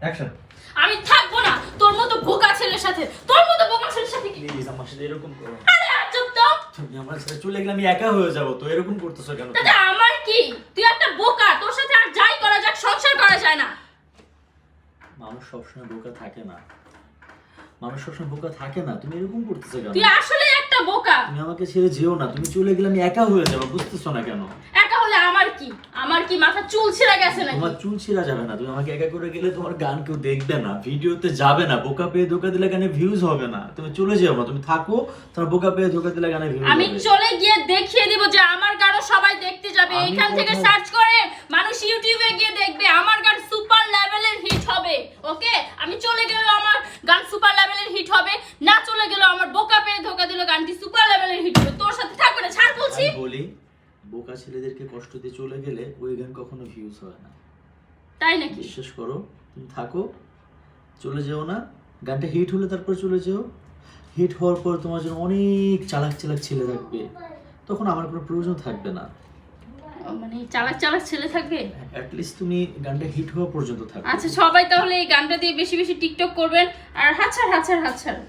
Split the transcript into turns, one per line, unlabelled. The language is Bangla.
অ্যাকশন।
আমি থাকবো না তোর মতো বোকা ছেলের সাথে। তোর মতো বোকা ছেলের সাথে কি?
প্লিজ আমার সাথে এরকম করো না।
আরে চুপ তো।
তুমি আমার সাথে চলে গেলে আমি একা হয়ে যাব, তো এরকম করতেছো কেন?
দাদা আমার কি? তুই একটা বোকা, তোর সাথে আর যাই করা যাক সংসার করা যায় না।
মানুষ সবসময় বোকা থাকে না, মানুষ সবসময় বোকা থাকে না। তুমি এরকম করতেছো কেন?
তুই আসলে একটা বোকা।
তুমি আমাকে ছেড়ে যেও না, তুমি চলে গেলে আমি একা হয়ে যাবো, বুঝতেছো না কেন?
একা হলে আমার কি? আমার কি মাথা চুল ছিঁড়া গেছে নাকি?
তোমার চুল ছিঁড়া যাবে না, তুমি আমাকে একা করে গেলে তোমার গান কেউ দেখবে না, ভিডিওতে যাবে না, বোকা পেয়ে ধোকা দিলে গানে ভিউজ হবে না। তুমি চলে যেও না, তুমি থাকো, তোমার বোকা পেয়ে ধোকা দিলে গানে ভিউজ
আমি
হবে।
চলে গিয়ে দেখিয়ে দিব যে আমার গানও সবাই দেখতে যাবে।
আমি
এখান থেকে
কোথাও-
সার্চ করে মানুষ ইউটিউবে গিয়ে দেখবে, আমার গান সুপার লেভেলের হিট হবে। ওকে, আমি চলে গেলেও আমার গান সুপার লেভেলের হিট হবে, না চলে গেলেও আমার বোকা পেয়ে ধোকা দিল গানটি সুপার লেভেলের হিট হবে। তোর সাথে থাকবে না, ছাড় বলছি।
আমি বলি, বোকা ছেলেদেরকে কষ্ট দিয়ে চলে গেলে ওই গান কখনো ভিউজ হয় না।
তাই নাকি?
বিশ্বাস করো, তুমি থাকো, চলে যেও না। গানটা হিট হলে তারপর চলে যেও। হিট হওয়ার পর তোমার জন্য অনেক চালাক চালাক ছেলে থাকবে, তখন আমার কোনো প্রয়োজন থাকবে না।
মানে চালাক চালাক ছেলে থাকবে?
অ্যাটলিস্ট তুমি গানটা হিট হওয়া পর্যন্ত থাকো।
আচ্ছা, সবাই তাহলে এই গানটা দিয়ে বেশি বেশি টিকটক করবেন আর হাতছাড় হাতছাড় হাতছাড়।